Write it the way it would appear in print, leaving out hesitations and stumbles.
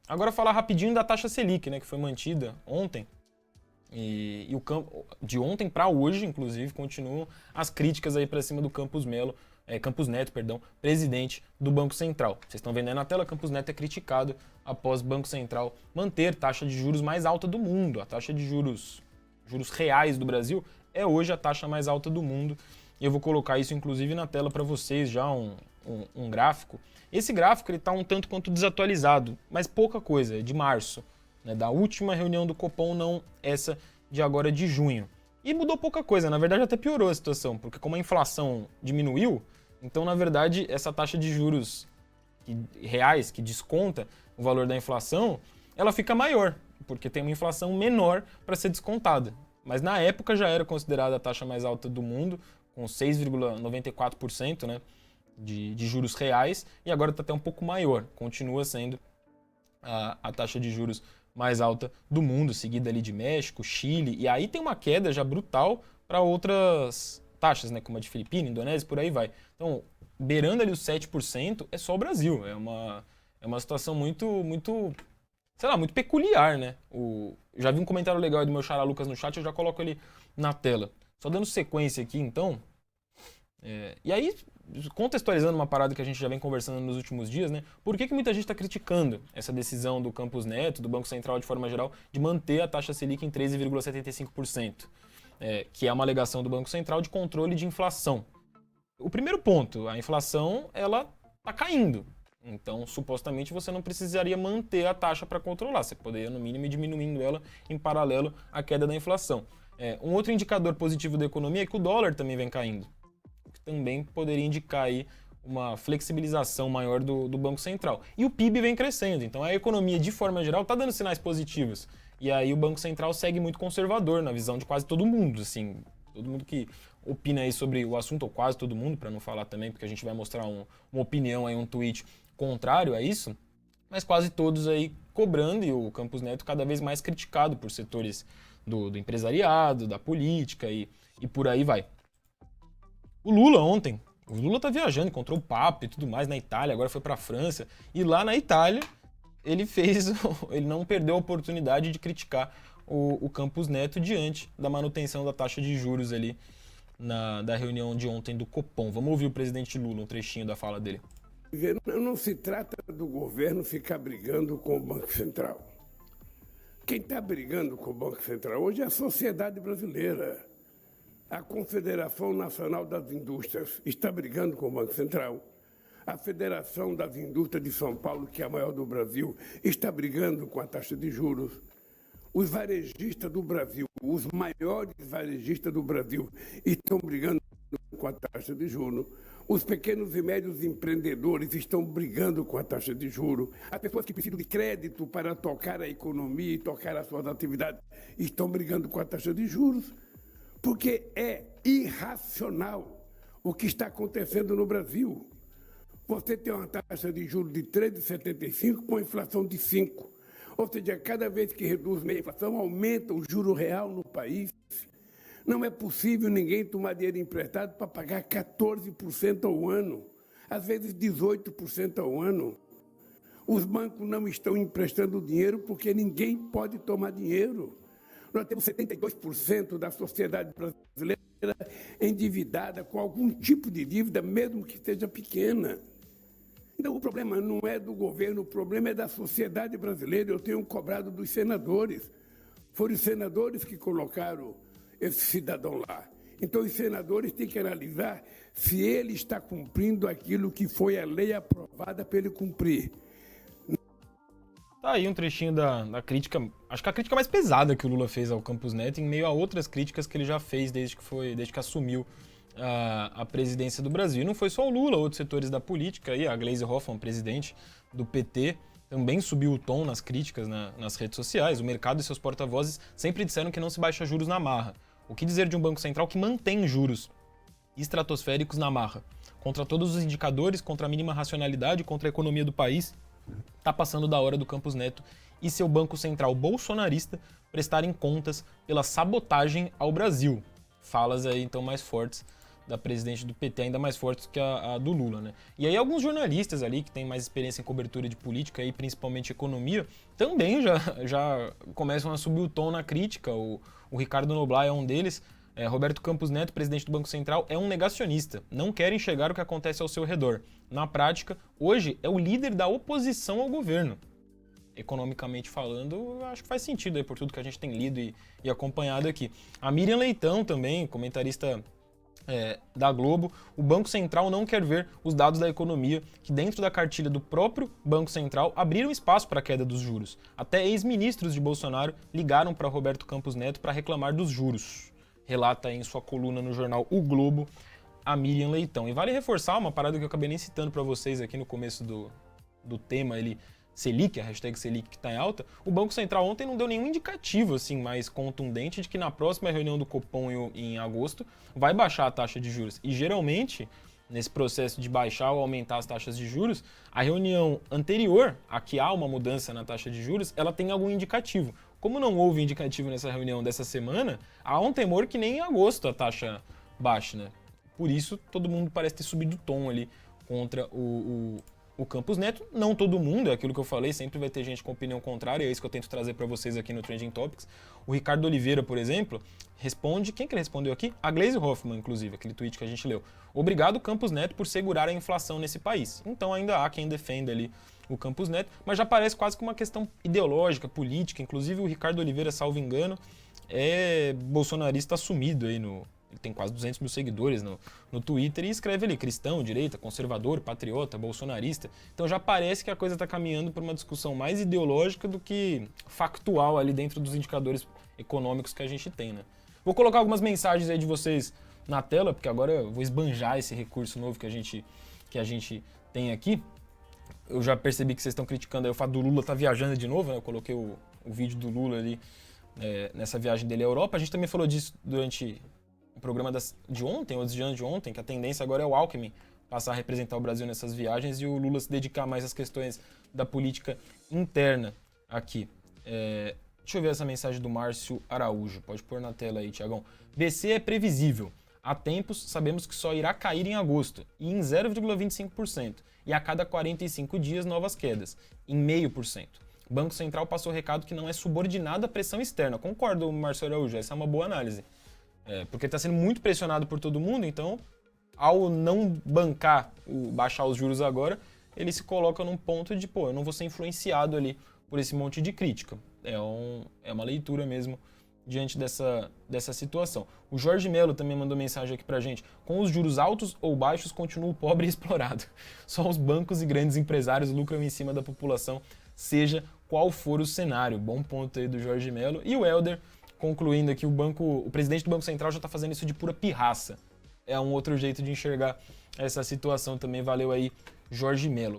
Agora falar rapidinho da taxa Selic, né, que foi mantida ontem. E de ontem para hoje, inclusive, continuam as críticas aí para cima do Campos Neto, presidente do Banco Central. Vocês estão vendo aí na tela, Campos Neto é criticado após o Banco Central manter taxa de juros mais alta do mundo. A taxa de juros reais do Brasil é hoje a taxa mais alta do mundo. E eu vou colocar isso, inclusive, na tela para vocês já, um gráfico. Esse gráfico está um tanto quanto desatualizado, mas pouca coisa, é de março, né, da última reunião do Copom, não essa de agora de junho. E mudou pouca coisa, na verdade até piorou a situação, porque como a inflação diminuiu, então na verdade essa taxa de juros reais que desconta o valor da inflação, ela fica maior, porque tem uma inflação menor para ser descontada. Mas na época já era considerada a taxa mais alta do mundo, com 6,94%, né, de juros reais, e agora está até um pouco maior, continua sendo a taxa de juros mais alta do mundo, seguida ali de México, Chile, e aí tem uma queda já brutal para outras taxas, né, como a de Filipinas, Indonésia, por aí vai. Então, beirando ali os 7%, é só o Brasil, é uma situação muito, sei lá, muito peculiar, né? Já vi um comentário legal aí do meu xará Lucas no chat, eu já coloco ele na tela. Só dando sequência aqui, então, e aí, contextualizando uma parada que a gente já vem conversando nos últimos dias, né? Por que muita gente está criticando essa decisão do Campos Neto, do Banco Central de forma geral, de manter a taxa Selic em 13,75%? Que é uma alegação do Banco Central de controle de inflação. O primeiro ponto, a inflação, ela está caindo. Então, supostamente, você não precisaria manter a taxa para controlar. Você poderia, no mínimo, ir diminuindo ela em paralelo à queda da inflação. Um outro indicador positivo da economia é que o dólar também vem caindo, que também poderia indicar aí uma flexibilização maior do Banco Central. E o PIB vem crescendo, então a economia, de forma geral, está dando sinais positivos. E aí o Banco Central segue muito conservador na visão de quase todo mundo, assim, todo mundo que opina aí sobre o assunto, ou quase todo mundo, para não falar também, porque a gente vai mostrar uma opinião aí, um tweet contrário a isso, mas quase todos aí cobrando, e o Campos Neto cada vez mais criticado por setores do empresariado, da política e por aí vai. O Lula ontem, o Lula tá viajando, encontrou o Papa e tudo mais na Itália, agora foi pra França, e lá na Itália ele não perdeu a oportunidade de criticar o Campos Neto diante da manutenção da taxa de juros ali da reunião de ontem do Copom. Vamos ouvir o presidente Lula, um trechinho da fala dele. Não se trata do governo ficar brigando com o Banco Central. Quem está brigando com o Banco Central hoje é a sociedade brasileira. A Confederação Nacional das Indústrias está brigando com o Banco Central. A Federação das Indústrias de São Paulo, que é a maior do Brasil, está brigando com a taxa de juros. Os varejistas do Brasil, os maiores varejistas do Brasil, estão brigando com a taxa de juros. Os pequenos e médios empreendedores estão brigando com a taxa de juros. As pessoas que precisam de crédito para tocar a economia e tocar as suas atividades estão brigando com a taxa de juros. Porque é irracional o que está acontecendo no Brasil. Você tem uma taxa de juros de 13,75 com inflação de 5. Ou seja, cada vez que reduz meia inflação, aumenta o juro real no país. Não é possível ninguém tomar dinheiro emprestado para pagar 14% ao ano, às vezes 18% ao ano. Os bancos não estão emprestando dinheiro porque ninguém pode tomar dinheiro. Nós temos 72% da sociedade brasileira endividada com algum tipo de dívida, mesmo que seja pequena. Então, o problema não é do governo, o problema é da sociedade brasileira. Eu tenho cobrado dos senadores. Foram os senadores que colocaram esse cidadão lá. Então, os senadores têm que analisar se ele está cumprindo aquilo que foi a lei aprovada para ele cumprir. Tá aí um trechinho da crítica, acho que a crítica mais pesada que o Lula fez ao Campos Neto, em meio a outras críticas que ele já fez desde que assumiu a presidência do Brasil. E não foi só o Lula, outros setores da política, aí, a Gleisi Hoffmann, presidente do PT, também subiu o tom nas críticas nas redes sociais. O mercado e seus porta-vozes sempre disseram que não se baixa juros na marra. O que dizer de um Banco Central que mantém juros estratosféricos na marra? Contra todos os indicadores, contra a mínima racionalidade, contra a economia do país, está passando da hora do Campos Neto e seu Banco Central bolsonarista prestarem contas pela sabotagem ao Brasil. Falas aí, então, mais fortes da presidente do PT, ainda mais fortes que a do Lula, né? E aí alguns jornalistas ali, que têm mais experiência em cobertura de política e principalmente economia, também já começam a subir o tom na crítica. O Ricardo Noblat é um deles. Roberto Campos Neto, presidente do Banco Central, é um negacionista. Não quer enxergar o que acontece ao seu redor. Na prática, hoje é o líder da oposição ao governo. Economicamente falando, acho que faz sentido aí por tudo que a gente tem lido e acompanhado aqui. A Miriam Leitão também, comentarista da Globo, o Banco Central não quer ver os dados da economia que dentro da cartilha do próprio Banco Central abriram espaço para a queda dos juros. Até ex-ministros de Bolsonaro ligaram para Roberto Campos Neto para reclamar dos juros. Relata aí em sua coluna no jornal O Globo, a Miriam Leitão. E vale reforçar uma parada que eu acabei nem citando para vocês aqui no começo do tema, Selic, a hashtag Selic que está em alta. O Banco Central ontem não deu nenhum indicativo assim, mais contundente de que na próxima reunião do Copom em agosto vai baixar a taxa de juros. E geralmente, nesse processo de baixar ou aumentar as taxas de juros, a reunião anterior a que há uma mudança na taxa de juros, ela tem algum indicativo. Como não houve indicativo nessa reunião dessa semana, há um temor que nem em agosto a taxa baixe, né? Por isso, todo mundo parece ter subido o tom ali contra o Campos Neto. Não todo mundo, é aquilo que eu falei, sempre vai ter gente com opinião contrária, é isso que eu tento trazer para vocês aqui no Trending Topics. O Ricardo Oliveira, por exemplo, responde, quem que ele respondeu aqui? A Gleisi Hoffmann, inclusive, aquele tweet que a gente leu. Obrigado, Campos Neto, por segurar a inflação nesse país. Então ainda há quem defenda ali o Campos Neto, mas já parece quase que uma questão ideológica, política. Inclusive o Ricardo Oliveira, salvo engano, é bolsonarista assumido aí ele tem quase 200 mil seguidores no Twitter e escreve ali cristão, direita, conservador, patriota, bolsonarista. Então já parece que a coisa está caminhando para uma discussão mais ideológica do que factual ali dentro dos indicadores econômicos que a gente tem, né? Vou colocar algumas mensagens aí de vocês na tela, porque agora eu vou esbanjar esse recurso novo que a gente tem aqui. Eu já percebi que vocês estão criticando aí o fato do Lula estar viajando de novo, né? Eu coloquei o vídeo do Lula ali nessa viagem dele à Europa. A gente também falou disso durante o programa de ontem, ou de ontem, que a tendência agora é o Alckmin passar a representar o Brasil nessas viagens e o Lula se dedicar mais às questões da política interna aqui. Deixa eu ver essa mensagem do Márcio Araújo. Pode pôr na tela aí, Tiagão. BC é previsível. Há tempos, sabemos que só irá cair em agosto, e em 0,25%. E a cada 45 dias, novas quedas, em 0,5%. O Banco Central passou o recado que não é subordinado à pressão externa. Concordo, Márcio Araújo, essa é uma boa análise. Porque está sendo muito pressionado por todo mundo, então, ao não bancar, baixar os juros agora, ele se coloca num ponto de, eu não vou ser influenciado ali por esse monte de crítica. É uma leitura mesmo diante dessa situação. O Jorge Melo também mandou mensagem aqui pra gente. Com os juros altos ou baixos, continua o pobre e explorado. Só os bancos e grandes empresários lucram em cima da população, seja qual for o cenário. Bom ponto aí do Jorge Melo. E o Helder, concluindo aqui, o presidente do Banco Central já está fazendo isso de pura pirraça. É um outro jeito de enxergar essa situação também. Valeu aí, Jorge Melo.